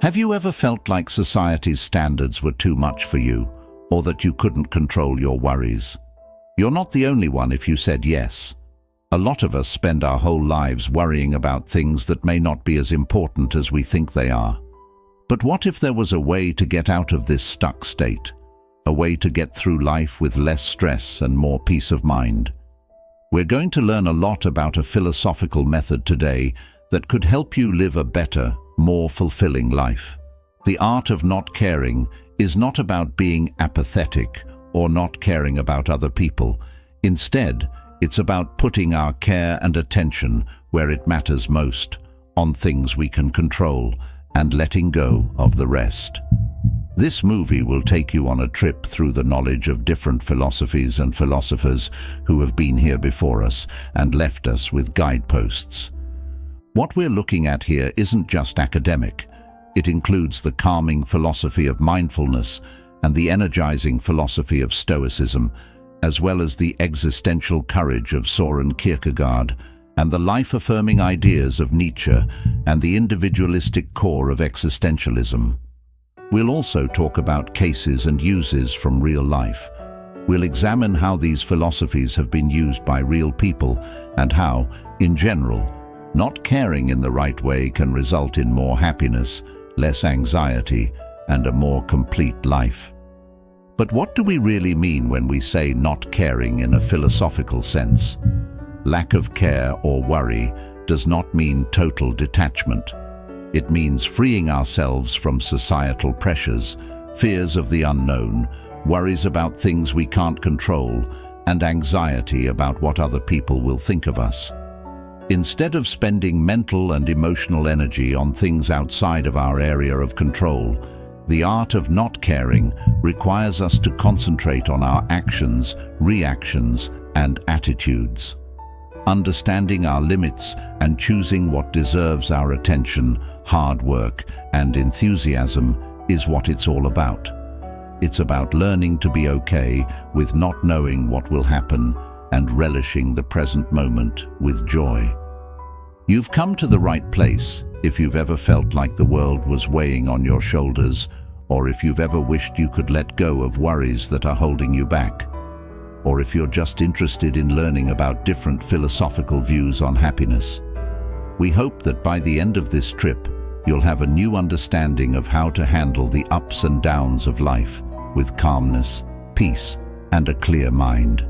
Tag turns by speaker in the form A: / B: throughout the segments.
A: Have you ever felt like society's standards were too much for you, or that you couldn't control your worries? You're not the only one if you said yes. A lot of us spend our whole lives worrying about things that may not be as important as we think they are. But what if there was a way to get out of this stuck state? A way to get through life with less stress and more peace of mind? We're going to learn a lot about a philosophical method today that could help you live a better, more fulfilling life. The art of not caring is not about being apathetic or not caring about other people. Instead, it's about putting our care and attention where it matters most, on things we can control, and letting go of the rest. This movie will take you on a trip through the knowledge of different philosophies and philosophers who have been here before us and left us with guideposts. What we're looking at here isn't just academic. It includes the calming philosophy of mindfulness and the energizing philosophy of Stoicism, as well as the existential courage of Søren Kierkegaard and the life-affirming ideas of Nietzsche and the individualistic core of existentialism. We'll also talk about cases and uses from real life. We'll examine how these philosophies have been used by real people and how, in general, not caring in the right way can result in more happiness, less anxiety, and a more complete life. But what do we really mean when we say not caring in a philosophical sense? Lack of care or worry does not mean total detachment. It means freeing ourselves from societal pressures, fears of the unknown, worries about things we can't control, and anxiety about what other people will think of us. Instead of spending mental and emotional energy on things outside of our area of control, the art of not caring requires us to concentrate on our actions, reactions, and attitudes. Understanding our limits and choosing what deserves our attention, hard work, and enthusiasm is what it's all about. It's about learning to be okay with not knowing what will happen and relishing the present moment with joy. You've come to the right place if you've ever felt like the world was weighing on your shoulders, or if you've ever wished you could let go of worries that are holding you back, or if you're just interested in learning about different philosophical views on happiness. We hope that by the end of this trip, you'll have a new understanding of how to handle the ups and downs of life with calmness, peace, and a clear mind.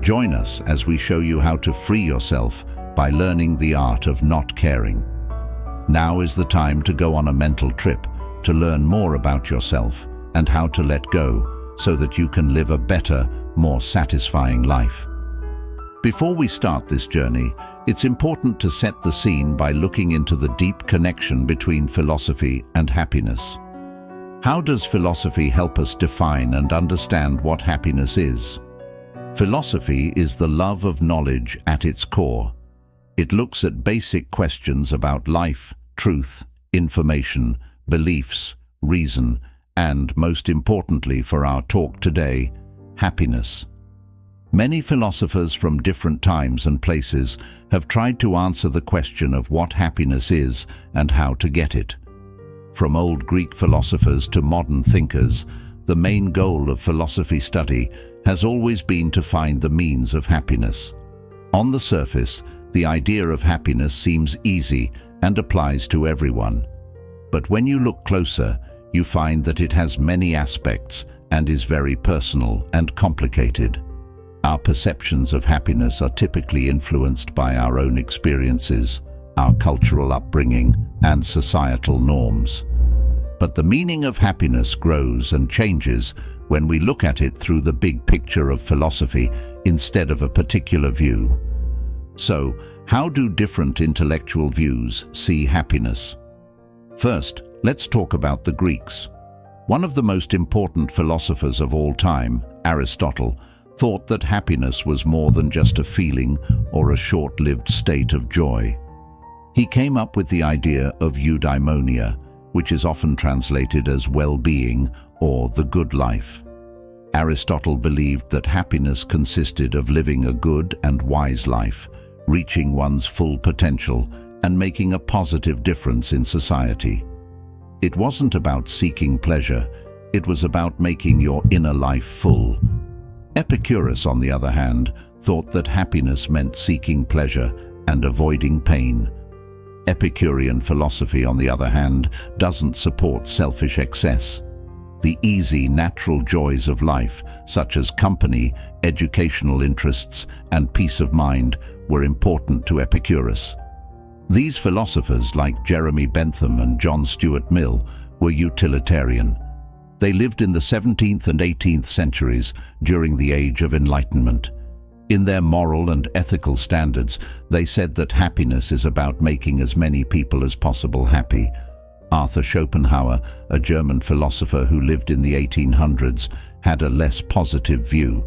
A: Join us as we show you how to free yourself by learning the art of not caring. Now is the time to go on a mental trip to learn more about yourself and how to let go so that you can live a better, more satisfying life. Before we start this journey, it's important to set the scene by looking into the deep connection between philosophy and happiness. How does philosophy help us define and understand what happiness is? Philosophy is the love of knowledge at its core. It looks at basic questions about life, truth, information, beliefs, reason, and, most importantly for our talk today, happiness. Many philosophers from different times and places have tried to answer the question of what happiness is and how to get it. From old Greek philosophers to modern thinkers, the main goal of philosophy study has always been to find the means of happiness. On the surface, the idea of happiness seems easy and applies to everyone. But when you look closer, you find that it has many aspects and is very personal and complicated. Our perceptions of happiness are typically influenced by our own experiences, our cultural upbringing, and societal norms. But the meaning of happiness grows and changes when we look at it through the big picture of philosophy instead of a particular view. So, how do different intellectual views see happiness? First, let's talk about the Greeks. One of the most important philosophers of all time, Aristotle, thought that happiness was more than just a feeling or a short-lived state of joy. He came up with the idea of eudaimonia, which is often translated as well-being or the good life. Aristotle believed that happiness consisted of living a good and wise life, reaching one's full potential, and making a positive difference in society. It wasn't about seeking pleasure, it was about making your inner life full. Epicurus, on the other hand, thought that happiness meant seeking pleasure and avoiding pain. Epicurean philosophy, on the other hand, doesn't support selfish excess. The easy, natural joys of life, such as company, educational interests, and peace of mind, were important to Epicurus. These philosophers, like Jeremy Bentham and John Stuart Mill, were utilitarian. They lived in the 17th and 18th centuries during the Age of Enlightenment. In their moral and ethical standards, they said that happiness is about making as many people as possible happy. Arthur Schopenhauer, a German philosopher who lived in the 1800s, had a less positive view.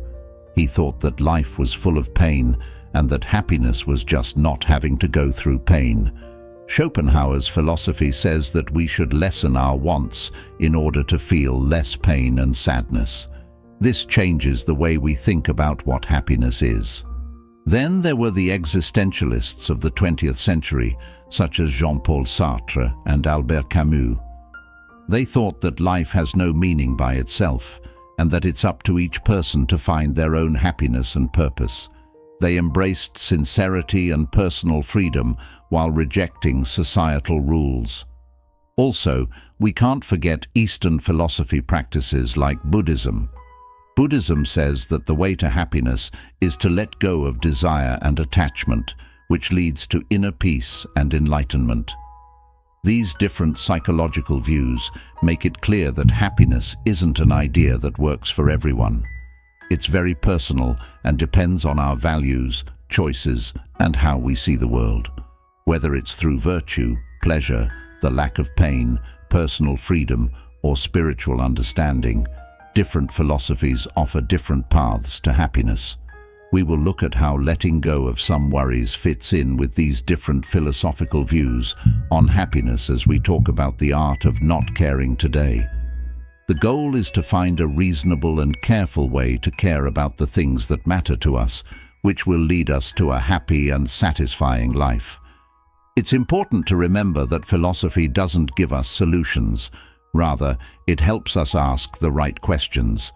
A: He thought that life was full of pain and that happiness was just not having to go through pain. Schopenhauer's philosophy says that we should lessen our wants in order to feel less pain and sadness. This changes the way we think about what happiness is. Then there were the existentialists of the 20th century, such as Jean-Paul Sartre and Albert Camus. They thought that life has no meaning by itself, and that it's up to each person to find their own happiness and purpose. They embraced sincerity and personal freedom while rejecting societal rules. Also, we can't forget Eastern philosophy practices like Buddhism. Buddhism says that the way to happiness is to let go of desire and attachment, which leads to inner peace and enlightenment. These different psychological views make it clear that happiness isn't an idea that works for everyone. It's very personal and depends on our values, choices, and how we see the world. Whether it's through virtue, pleasure, the lack of pain, personal freedom, or spiritual understanding, different philosophies offer different paths to happiness. We will look at how letting go of some worries fits in with these different philosophical views on happiness as we talk about the art of not caring today. The goal is to find a reasonable and careful way to care about the things that matter to us, which will lead us to a happy and satisfying life. It's important to remember that philosophy doesn't give us solutions. Rather, it helps us ask the right questions.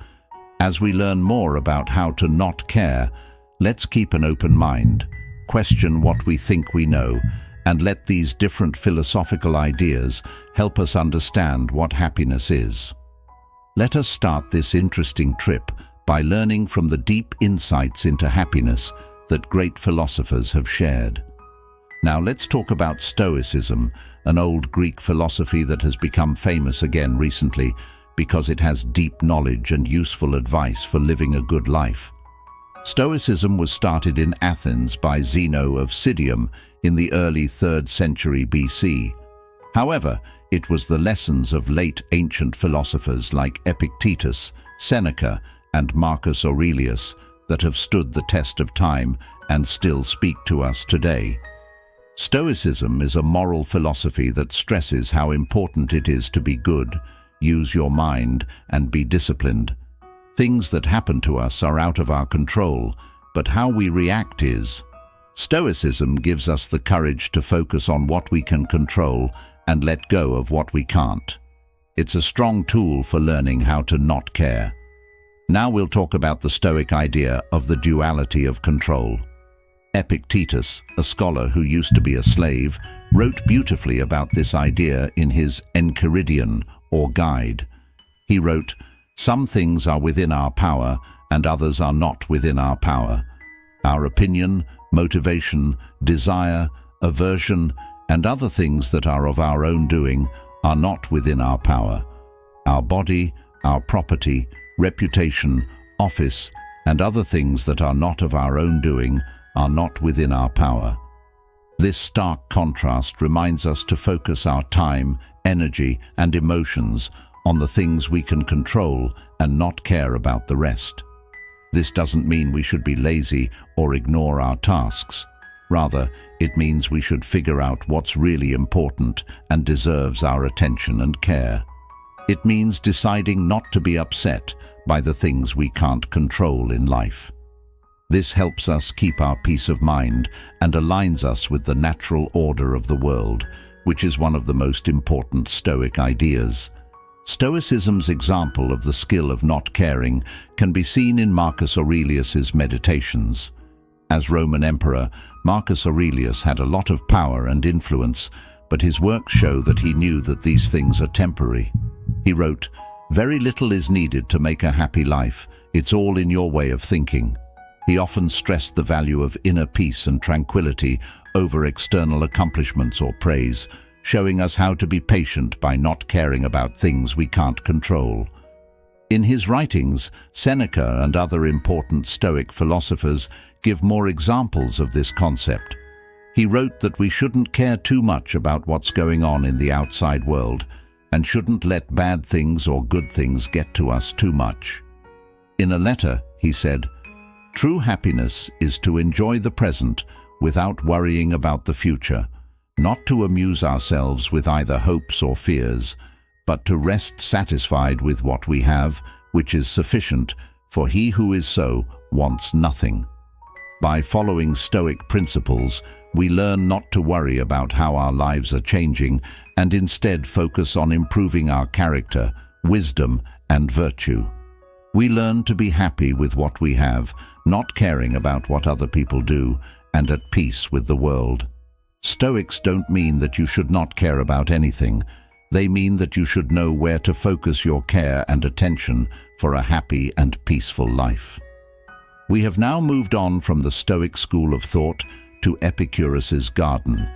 A: As we learn more about how to not care, let's keep an open mind, question what we think we know, and let these different philosophical ideas help us understand what happiness is. Let us start this interesting trip by learning from the deep insights into happiness that great philosophers have shared. Now let's talk about Stoicism, an old Greek philosophy that has become famous again recently because it has deep knowledge and useful advice for living a good life. Stoicism was started in Athens by Zeno of Citium in the early 3rd century BC. However, it was the lessons of late ancient philosophers like Epictetus, Seneca, and Marcus Aurelius that have stood the test of time and still speak to us today. Stoicism is a moral philosophy that stresses how important it is to be good, use your mind, and be disciplined. Things that happen to us are out of our control, but how we react is. Stoicism gives us the courage to focus on what we can control and let go of what we can't. It's a strong tool for learning how to not care. Now we'll talk about the Stoic idea of the duality of control. Epictetus, a scholar who used to be a slave, wrote beautifully about this idea in his Enchiridion, or Guide. He wrote, "Some things are within our power and others are not within our power. Our opinion, motivation, desire, aversion, and other things that are of our own doing are not within our power. Our body, our property, reputation, office, and other things that are not of our own doing are not within our power." This stark contrast reminds us to focus our time, energy, and emotions on the things we can control and not care about the rest. This doesn't mean we should be lazy or ignore our tasks. Rather, it means we should figure out what's really important and deserves our attention and care. It means deciding not to be upset by the things we can't control in life. This helps us keep our peace of mind and aligns us with the natural order of the world, which is one of the most important Stoic ideas. Stoicism's example of the skill of not caring can be seen in Marcus Aurelius's Meditations. As Roman emperor, Marcus Aurelius had a lot of power and influence, but his works show that he knew that these things are temporary. He wrote, "Very little is needed to make a happy life. It's all in your way of thinking." He often stressed the value of inner peace and tranquility over external accomplishments or praise, showing us how to be patient by not caring about things we can't control. In his writings, Seneca and other important Stoic philosophers give more examples of this concept. He wrote that we shouldn't care too much about what's going on in the outside world and shouldn't let bad things or good things get to us too much. In a letter, he said, "True happiness is to enjoy the present without worrying about the future, not to amuse ourselves with either hopes or fears, but to rest satisfied with what we have, which is sufficient, for he who is so wants nothing." By following Stoic principles, we learn not to worry about how our lives are changing and instead focus on improving our character, wisdom, and virtue. We learn to be happy with what we have, not caring about what other people do, and at peace with the world. Stoics don't mean that you should not care about anything. They mean that you should know where to focus your care and attention for a happy and peaceful life. We have now moved on from the Stoic school of thought to Epicurus's garden.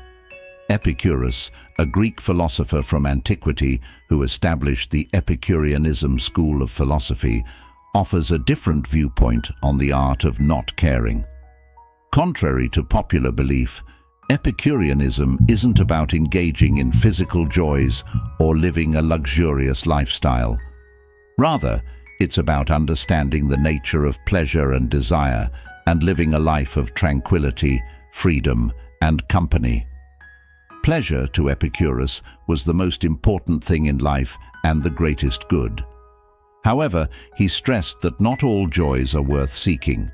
A: Epicurus, a Greek philosopher from antiquity who established the Epicureanism school of philosophy, offers a different viewpoint on the art of not caring. Contrary to popular belief, Epicureanism isn't about engaging in physical joys or living a luxurious lifestyle. Rather, it's about understanding the nature of pleasure and desire and living a life of tranquility, freedom, and company. Pleasure, to Epicurus, was the most important thing in life and the greatest good. However, he stressed that not all joys are worth seeking.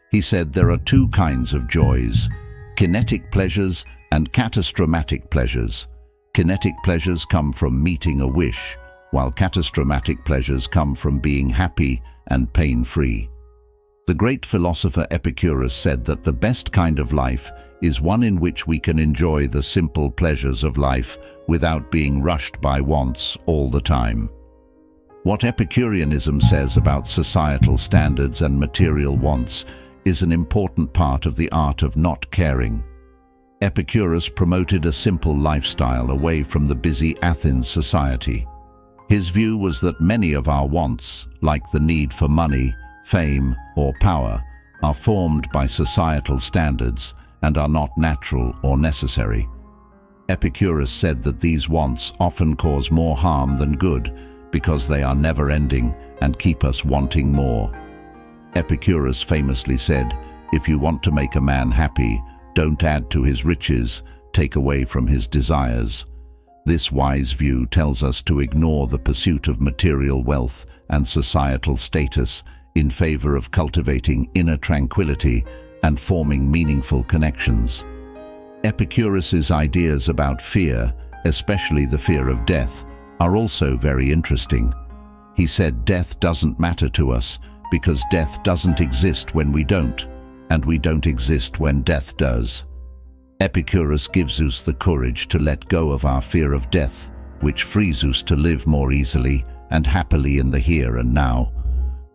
A: He said there are two kinds of joys: kinetic pleasures and catastrophic pleasures. Kinetic pleasures come from meeting a wish, while catastrophic pleasures come from being happy and pain-free. The great philosopher Epicurus said that the best kind of life is one in which we can enjoy the simple pleasures of life without being rushed by wants all the time. What Epicureanism says about societal standards and material wants is an important part of the art of not caring. Epicurus promoted a simple lifestyle away from the busy Athens society. His view was that many of our wants, like the need for money, fame, or power, are formed by societal standards and are not natural or necessary. Epicurus said that these wants often cause more harm than good because they are never-ending and keep us wanting more. Epicurus famously said, "If you want to make a man happy, don't add to his riches, take away from his desires." This wise view tells us to ignore the pursuit of material wealth and societal status in favor of cultivating inner tranquility and forming meaningful connections. Epicurus's ideas about fear, especially the fear of death, are also very interesting. He said death doesn't matter to us because death doesn't exist when we don't, and we don't exist when death does. Epicurus gives us the courage to let go of our fear of death, which frees us to live more easily and happily in the here and now.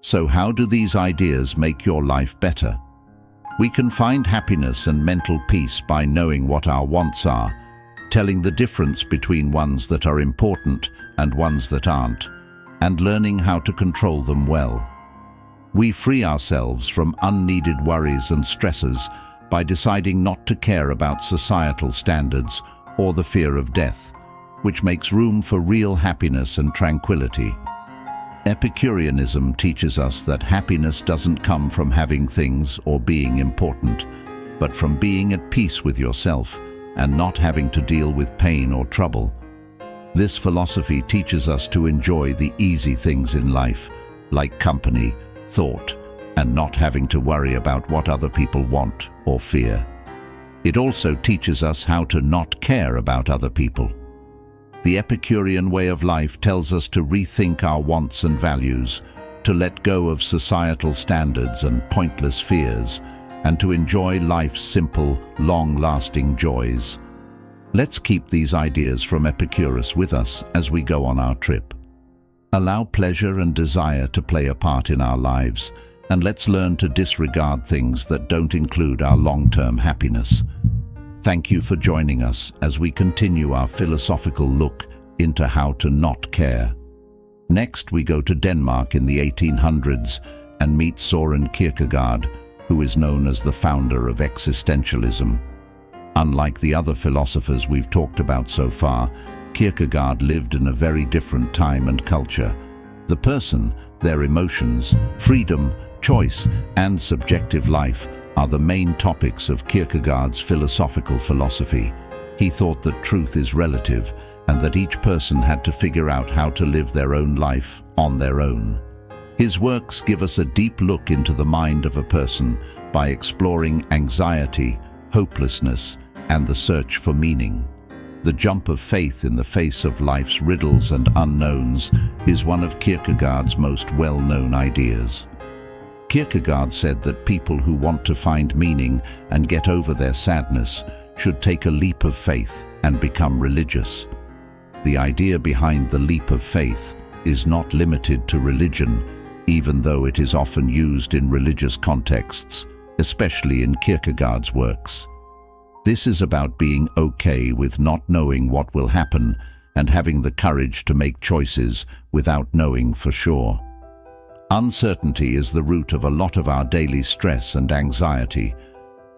A: So how do these ideas make your life better? We can find happiness and mental peace by knowing what our wants are, telling the difference between ones that are important and ones that aren't, and learning how to control them well. We free ourselves from unneeded worries and stresses by deciding not to care about societal standards or the fear of death, which makes room for real happiness and tranquility. Epicureanism teaches us that happiness doesn't come from having things or being important, but from being at peace with yourself and not having to deal with pain or trouble. This philosophy teaches us to enjoy the easy things in life, like company, thought, and not having to worry about what other people want or fear. It also teaches us how to not care about other people. The Epicurean way of life tells us to rethink our wants and values, to let go of societal standards and pointless fears, and to enjoy life's simple, long-lasting joys. Let's keep these ideas from Epicurus with us as we go on our trip. Allow pleasure and desire to play a part in our lives, and let's learn to disregard things that don't include our long-term happiness. Thank you for joining us as we continue our philosophical look into how to not care. Next, we go to Denmark in the 1800s and meet Søren Kierkegaard, who is known as the founder of existentialism. Unlike the other philosophers we've talked about so far, Kierkegaard lived in a very different time and culture. The person, their emotions, freedom, choice, and subjective life are the main topics of Kierkegaard's philosophical philosophy. He thought that truth is relative and that each person had to figure out how to live their own life on their own. His works give us a deep look into the mind of a person by exploring anxiety, hopelessness, and the search for meaning. The jump of faith in the face of life's riddles and unknowns is one of Kierkegaard's most well-known ideas. Kierkegaard said that people who want to find meaning and get over their sadness should take a leap of faith and become religious. The idea behind the leap of faith is not limited to religion, even though it is often used in religious contexts, especially in Kierkegaard's works. This is about being okay with not knowing what will happen and having the courage to make choices without knowing for sure. Uncertainty is the root of a lot of our daily stress and anxiety.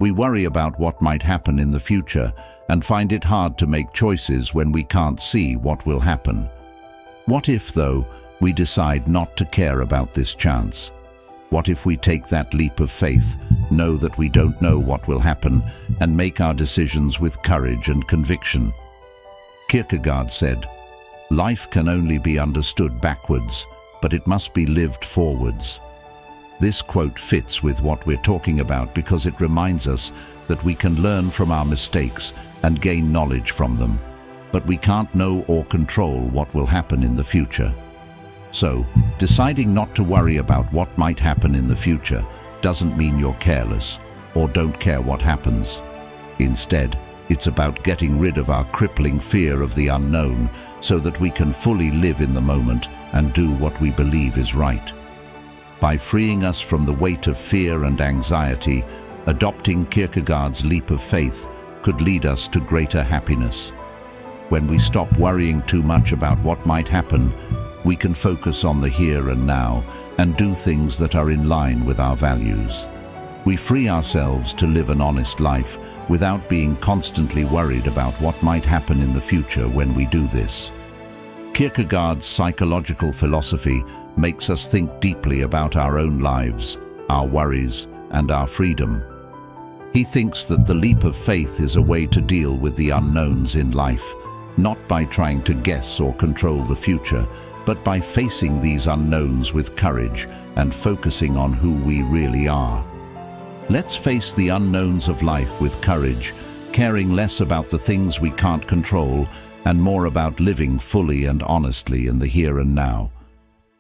A: We worry about what might happen in the future and find it hard to make choices when we can't see what will happen. What if, though, we decide not to care about this chance? What if we take that leap of faith, know that we don't know what will happen, and make our decisions with courage and conviction? Kierkegaard said, "Life can only be understood backwards, but it must be lived forwards." This quote fits with what we're talking about because it reminds us that we can learn from our mistakes and gain knowledge from them, but we can't know or control what will happen in the future. So, deciding not to worry about what might happen in the future doesn't mean you're careless or don't care what happens. Instead, it's about getting rid of our crippling fear of the unknown so that we can fully live in the moment and do what we believe is right. By freeing us from the weight of fear and anxiety, adopting Kierkegaard's leap of faith could lead us to greater happiness. When we stop worrying too much about what might happen, we can focus on the here and now and do things that are in line with our values. We free ourselves to live an honest life without being constantly worried about what might happen in the future when we do this. Kierkegaard's psychological philosophy makes us think deeply about our own lives, our worries, and our freedom. He thinks that the leap of faith is a way to deal with the unknowns in life, not by trying to guess or control the future, but by facing these unknowns with courage and focusing on who we really are. Let's face the unknowns of life with courage, caring less about the things we can't control and more about living fully and honestly in the here and now.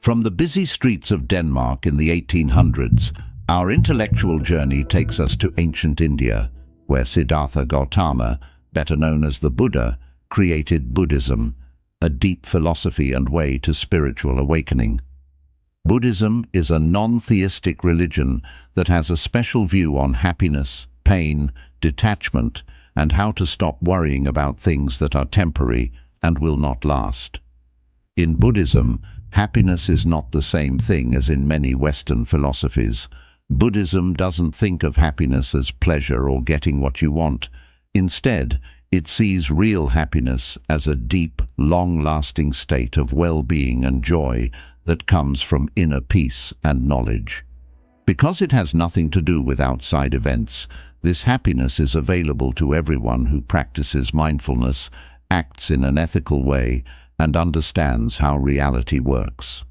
A: From the busy streets of Denmark in the 1800s, our intellectual journey takes us to ancient India, where Siddhartha Gautama, better known as the Buddha, created Buddhism, a deep philosophy and way to spiritual awakening. Buddhism is a non-theistic religion that has a special view on happiness, pain, detachment, and how to stop worrying about things that are temporary and will not last. In Buddhism, happiness is not the same thing as in many Western philosophies. Buddhism doesn't think of happiness as pleasure or getting what you want. Instead, it sees real happiness as a deep, long-lasting state of well-being and joy that comes from inner peace and knowledge. Because it has nothing to do with outside events, this happiness is available to everyone who practices mindfulness, acts in an ethical way, and understands how reality works.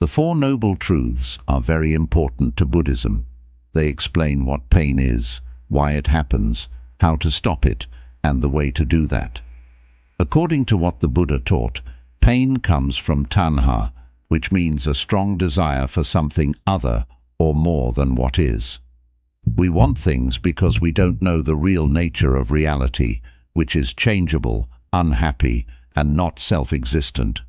A: The Four Noble Truths are very important to Buddhism. They explain what pain is, why it happens, how to stop it, and the way to do that. According to what the Buddha taught, pain comes from tanha, which means a strong desire for something other or more than what is. We want things because we don't know the real nature of reality, which is changeable, unhappy, and not self-existent.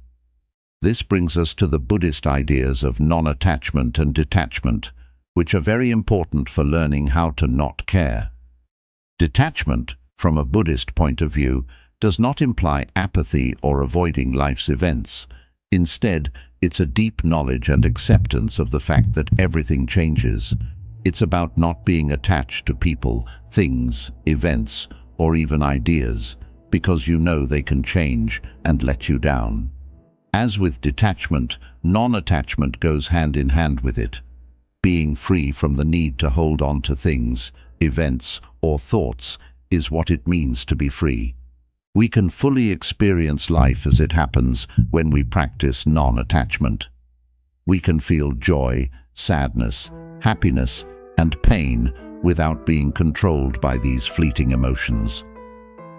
A: This brings us to the Buddhist ideas of non-attachment and detachment, which are very important for learning how to not care. Detachment, from a Buddhist point of view, does not imply apathy or avoiding life's events. Instead, it's a deep knowledge and acceptance of the fact that everything changes. It's about not being attached to people, things, events, or even ideas, because you know they can change and let you down. As with detachment, non-attachment goes hand in hand with it. Being free from the need to hold on to things, events, or thoughts is what it means to be free. We can fully experience life as it happens when we practice non-attachment. We can feel joy, sadness, happiness, and pain without being controlled by these fleeting emotions.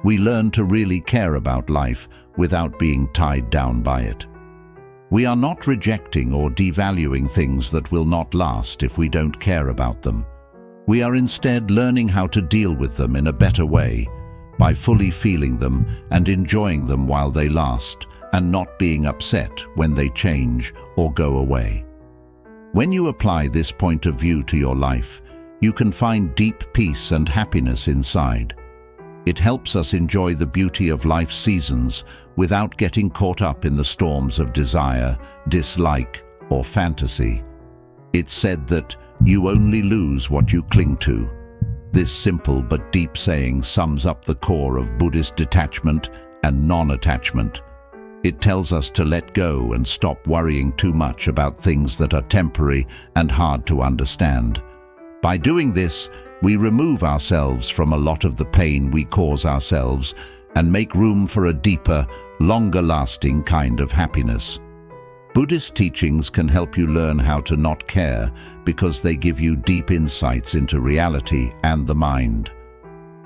A: We learn to really care about life without being tied down by it. We are not rejecting or devaluing things that will not last if we don't care about them. We are instead learning how to deal with them in a better way, by fully feeling them and enjoying them while they last, and not being upset when they change or go away. When you apply this point of view to your life, you can find deep peace and happiness inside. It helps us enjoy the beauty of life's seasons without getting caught up in the storms of desire, dislike, or fantasy. It's said that you only lose what you cling to. This simple but deep saying sums up the core of Buddhist detachment and non-attachment. It tells us to let go and stop worrying too much about things that are temporary and hard to understand. By doing this, we remove ourselves from a lot of the pain we cause ourselves and make room for a deeper, longer-lasting kind of happiness. Buddhist teachings can help you learn how to not care because they give you deep insights into reality and the mind.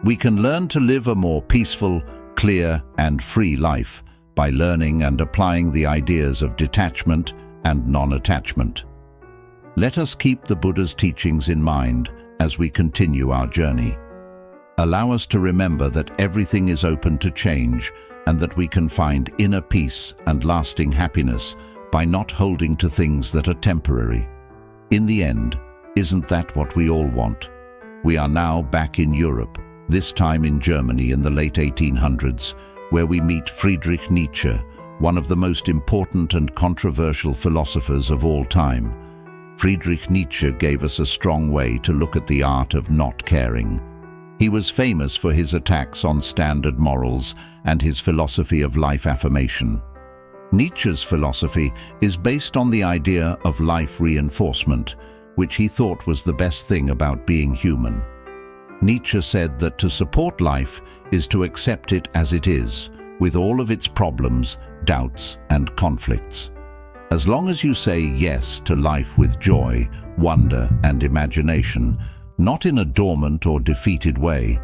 A: We can learn to live a more peaceful, clear, and free life by learning and applying the ideas of detachment and non-attachment. Let us keep the Buddha's teachings in mind as we continue our journey. Allow us to remember that everything is open to change and that we can find inner peace and lasting happiness by not holding to things that are temporary. In the end, isn't that what we all want? We are now back in Europe, this time in Germany in the late 1800s, where we meet Friedrich Nietzsche, one of the most important and controversial philosophers of all time. Friedrich Nietzsche gave us a strong way to look at the art of not caring. He was famous for his attacks on standard morals and his philosophy of life affirmation. Nietzsche's philosophy is based on the idea of life reinforcement, which he thought was the best thing about being human. Nietzsche said that to support life is to accept it as it is, with all of its problems, doubts, and conflicts. As long as you say yes to life with joy, wonder, and imagination, not in a dormant or defeated way,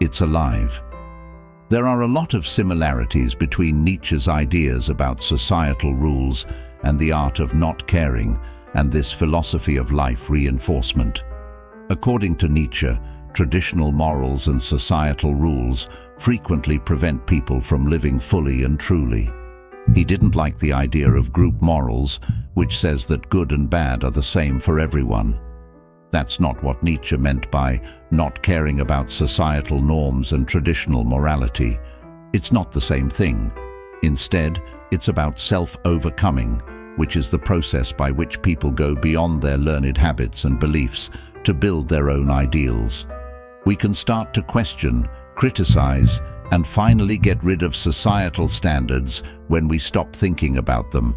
A: it's alive. There are a lot of similarities between Nietzsche's ideas about societal rules and the art of not caring and this philosophy of life reinforcement. According to Nietzsche, traditional morals and societal rules frequently prevent people from living fully and truly. He didn't like the idea of group morals, which says that good and bad are the same for everyone. That's not what Nietzsche meant by not caring about societal norms and traditional morality. It's not the same thing. Instead, it's about self-overcoming, which is the process by which people go beyond their learned habits and beliefs to build their own ideals. We can start to question, criticize, and finally get rid of societal standards when we stop thinking about them.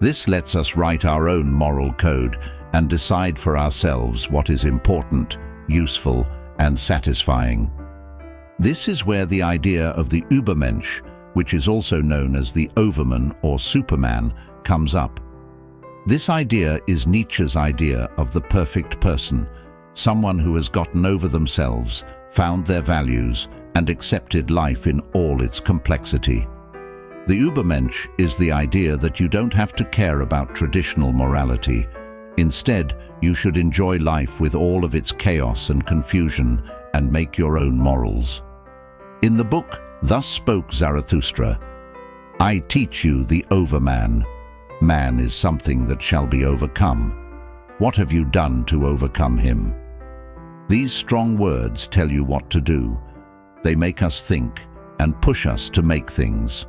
A: This lets us write our own moral code and decide for ourselves what is important, useful, and satisfying. This is where the idea of the Übermensch, which is also known as the Overman or Superman, comes up. This idea is Nietzsche's idea of the perfect person, someone who has gotten over themselves, found their values, and accepted life in all its complexity. The Übermensch is the idea that you don't have to care about traditional morality. Instead, you should enjoy life with all of its chaos and confusion and make your own morals. In the book, Thus Spoke Zarathustra, I teach you the overman. Man is something that shall be overcome. What have you done to overcome him? These strong words tell you what to do. They make us think and push us to make things.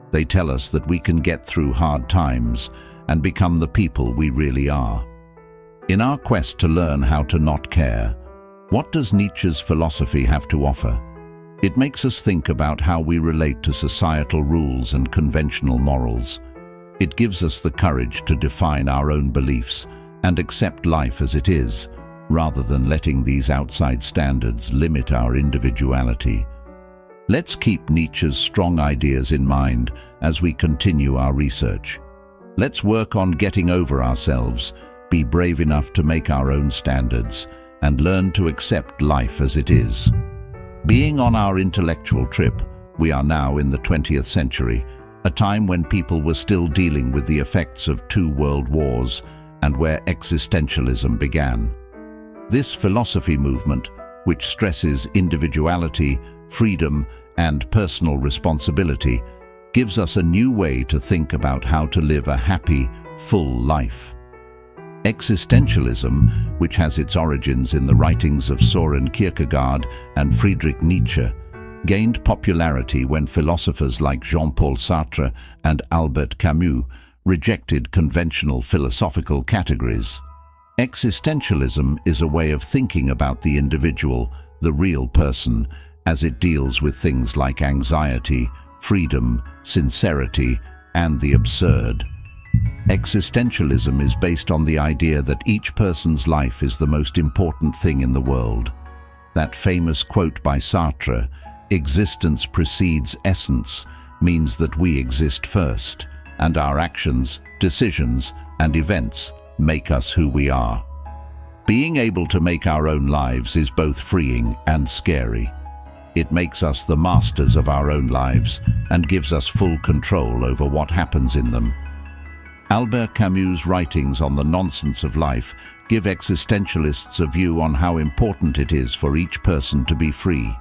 A: They tell us that we can get through hard times and become the people we really are. In our quest to learn how to not care, what does Nietzsche's philosophy have to offer? It makes us think about how we relate to societal rules and conventional morals. It gives us the courage to define our own beliefs and accept life as it is, rather than letting these outside standards limit our individuality. Let's keep Nietzsche's strong ideas in mind as we continue our research. Let's work on getting over ourselves, be brave enough to make our own standards, and learn to accept life as it is. Being on our intellectual trip, we are now in the 20th century, a time when people were still dealing with the effects of 2 world wars and where existentialism began. This philosophy movement, which stresses individuality, freedom, and personal responsibility, gives us a new way to think about how to live a happy, full life. Existentialism, which has its origins in the writings of Soren Kierkegaard and Friedrich Nietzsche, gained popularity when philosophers like Jean-Paul Sartre and Albert Camus rejected conventional philosophical categories. Existentialism is a way of thinking about the individual, the real person, as it deals with things like anxiety, freedom, sincerity, and the absurd. Existentialism is based on the idea that each person's life is the most important thing in the world. That famous quote by Sartre, "Existence precedes essence," means that we exist first, and our actions, decisions, and events make us who we are. Being able to make our own lives is both freeing and scary. It makes us the masters of our own lives and gives us full control over what happens in them. Albert Camus' writings on the nonsense of life give existentialists a view on how important it is for each person to be free.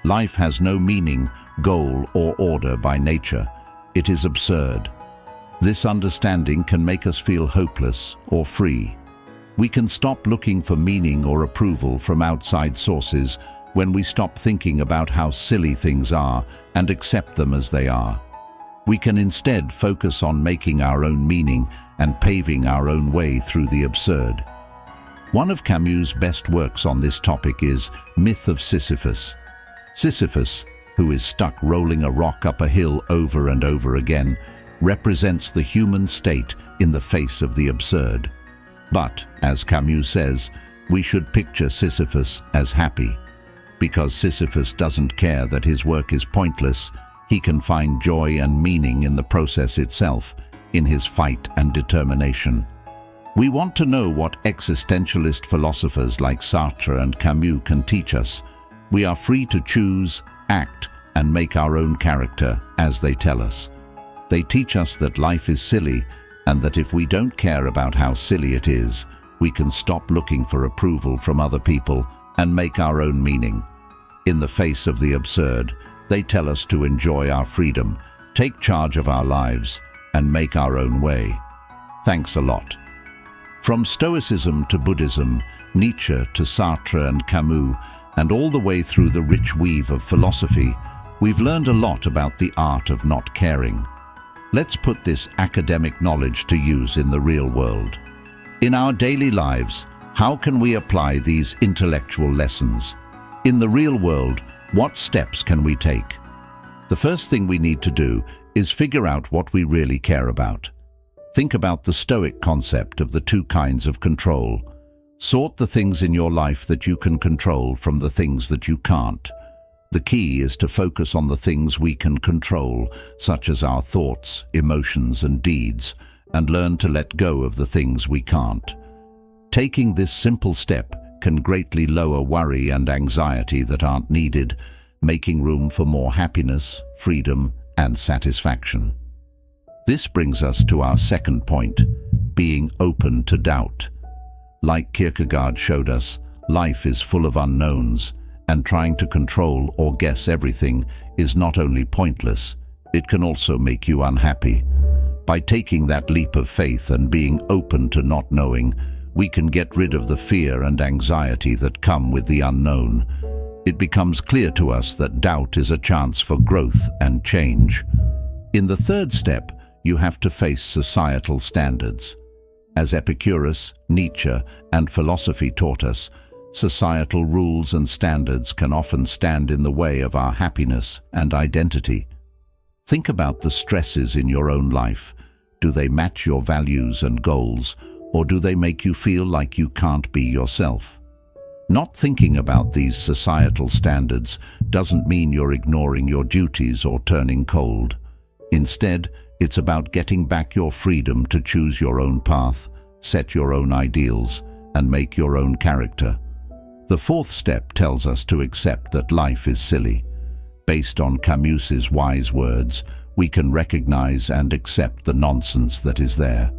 A: Life has no meaning, goal, or order by nature. It is absurd. This understanding can make us feel hopeless or free. We can stop looking for meaning or approval from outside sources when we stop thinking about how silly things are and accept them as they are. We can instead focus on making our own meaning and paving our own way through the absurd. One of Camus' best works on this topic is Myth of Sisyphus. Sisyphus, who is stuck rolling a rock up a hill over and over again, represents the human state in the face of the absurd. But, as Camus says, we should picture Sisyphus as happy. Because Sisyphus doesn't care that his work is pointless, he can find joy and meaning in the process itself, in his fight and determination. We want to know what existentialist philosophers like Sartre and Camus can teach us. We are free to choose, act, and make our own character, as they tell us. They teach us that life is silly, and that if we don't care about how silly it is, we can stop looking for approval from other people and make our own meaning. In the face of the absurd, they tell us to enjoy our freedom, take charge of our lives, and make our own way. Thanks a lot. From Stoicism to Buddhism, Nietzsche to Sartre and Camus, and all the way through the rich weave of philosophy, we've learned a lot about the art of not caring. Let's put this academic knowledge to use in the real world. In our daily lives, how can we apply these intellectual lessons? In the real world, what steps can we take? The first thing we need to do is figure out what we really care about. Think about the Stoic concept of the 2 kinds of control. Sort the things in your life that you can control from the things that you can't. The key is to focus on the things we can control, such as our thoughts, emotions, and deeds, and learn to let go of the things we can't. Taking this simple step can greatly lower worry and anxiety that aren't needed, making room for more happiness, freedom, and satisfaction. This brings us to our second point, being open to doubt. Like Kierkegaard showed us, life is full of unknowns, and trying to control or guess everything is not only pointless, it can also make you unhappy. By taking that leap of faith and being open to not knowing, we can get rid of the fear and anxiety that come with the unknown. It becomes clear to us that doubt is a chance for growth and change. In the third step, you have to face societal standards. As Epicurus, Nietzsche, and philosophy taught us, societal rules and standards can often stand in the way of our happiness and identity. Think about the stresses in your own life. Do they match your values and goals, or do they make you feel like you can't be yourself? Not thinking about these societal standards doesn't mean you're ignoring your duties or turning cold. Instead, it's about getting back your freedom to choose your own path, set your own ideals, and make your own character. The fourth step tells us to accept that life is silly. Based on Camus's wise words, we can recognize and accept the nonsense that is there.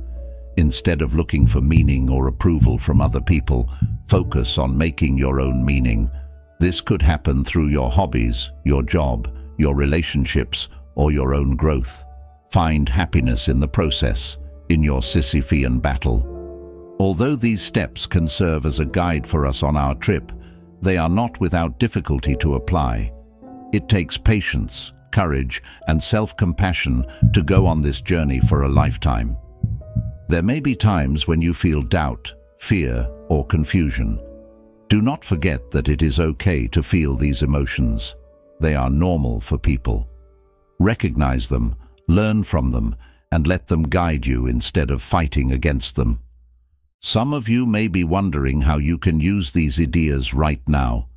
A: Instead of looking for meaning or approval from other people, focus on making your own meaning. This could happen through your hobbies, your job, your relationships, or your own growth. Find happiness in the process, in your Sisyphean battle. Although these steps can serve as a guide for us on our trip, they are not without difficulty to apply. It takes patience, courage, and self-compassion to go on this journey for a lifetime. There may be times when you feel doubt, fear, or confusion. Do not forget that it is okay to feel these emotions. They are normal for people. Recognize them, learn from them, and let them guide you instead of fighting against them. Some of you may be wondering how you can use these ideas right now.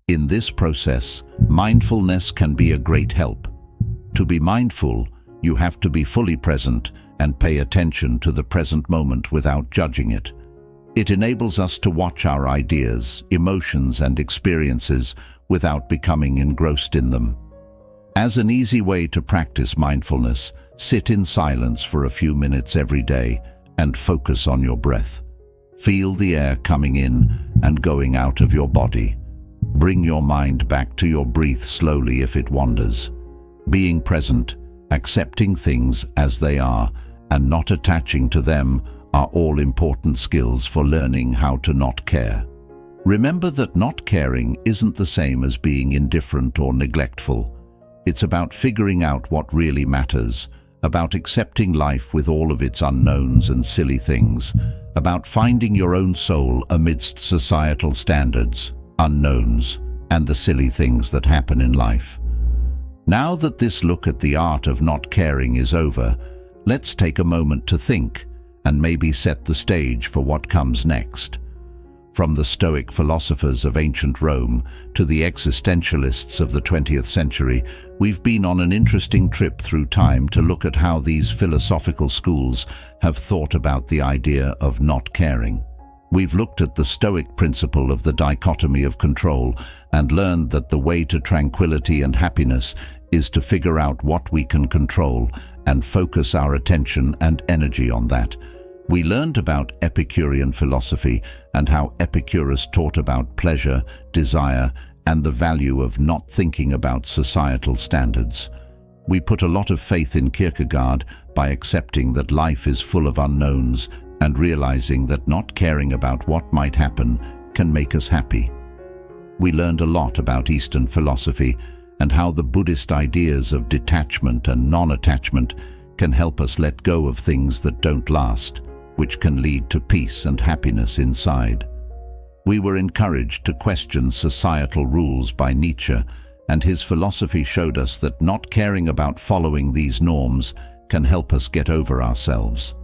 A: In this process, mindfulness can be a great help. To be mindful, you have to be fully present and pay attention to the present moment without judging it. It enables us to watch our ideas, emotions, and experiences without becoming engrossed in them. As an easy way to practice mindfulness, sit in silence for a few minutes every day and focus on your breath. Feel the air coming in and going out of your body. Bring your mind back to your breath slowly if it wanders. Being present, accepting things as they are, and not attaching to them are all important skills for learning how to not care. Remember that not caring isn't the same as being indifferent or neglectful. It's about figuring out what really matters, about accepting life with all of its unknowns and silly things, about finding your own soul amidst societal standards, unknowns, and the silly things that happen in life. Now that this look at the art of not caring is over, let's take a moment to think and maybe set the stage for what comes next. From the Stoic philosophers of ancient Rome to the existentialists of the 20th century, we've been on an interesting trip through time to look at how these philosophical schools have thought about the idea of not caring. We've looked at the Stoic principle of the dichotomy of control and learned that the way to tranquility and happiness is to figure out what we can control and focus our attention and energy on that. We learned about Epicurean philosophy and how Epicurus taught about pleasure, desire, and the value of not thinking about societal standards. We put a lot of faith in Kierkegaard by accepting that life is full of unknowns and realizing that not caring about what might happen can make us happy. We learned a lot about Eastern philosophy and how the Buddhist ideas of detachment and non-attachment can help us let go of things that don't last, which can lead to peace and happiness inside. We were encouraged to question societal rules by Nietzsche, and his philosophy showed us that not caring about following these norms can help us get over ourselves.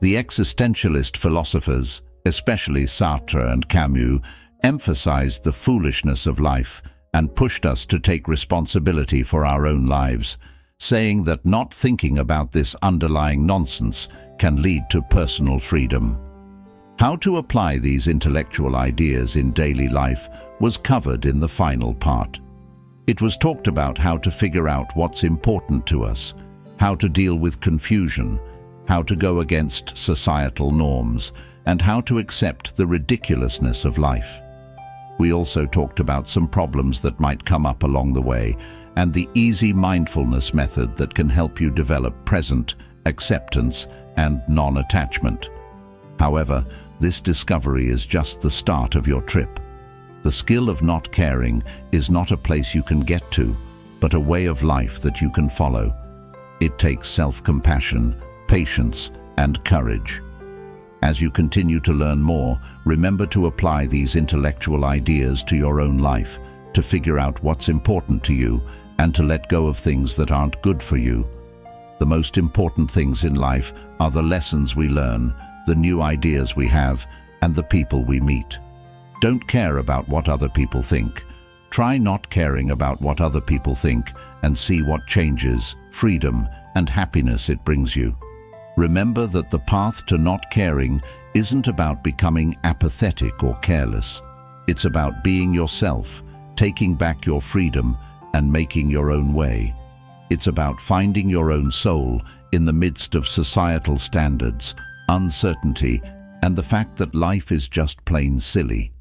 A: The existentialist philosophers, especially Sartre and Camus, emphasized the foolishness of life and pushed us to take responsibility for our own lives, saying that not thinking about this underlying nonsense can lead to personal freedom. How to apply these intellectual ideas in daily life was covered in the final part. It was talked about how to figure out what's important to us, how to deal with confusion, how to go against societal norms, and how to accept the ridiculousness of life. We also talked about some problems that might come up along the way and the easy mindfulness method that can help you develop present, acceptance, and non-attachment. However, this discovery is just the start of your trip. The skill of not caring is not a place you can get to, but a way of life that you can follow. It takes self-compassion, patience, and courage. As you continue to learn more, remember to apply these intellectual ideas to your own life, to figure out what's important to you, and to let go of things that aren't good for you. The most important things in life are the lessons we learn, the new ideas we have, and the people we meet. Don't care about what other people think. Try not caring about what other people think and see what changes, freedom, and happiness it brings you. Remember that the path to not caring isn't about becoming apathetic or careless. It's about being yourself, taking back your freedom, and making your own way. It's about finding your own soul in the midst of societal standards, uncertainty, and the fact that life is just plain silly.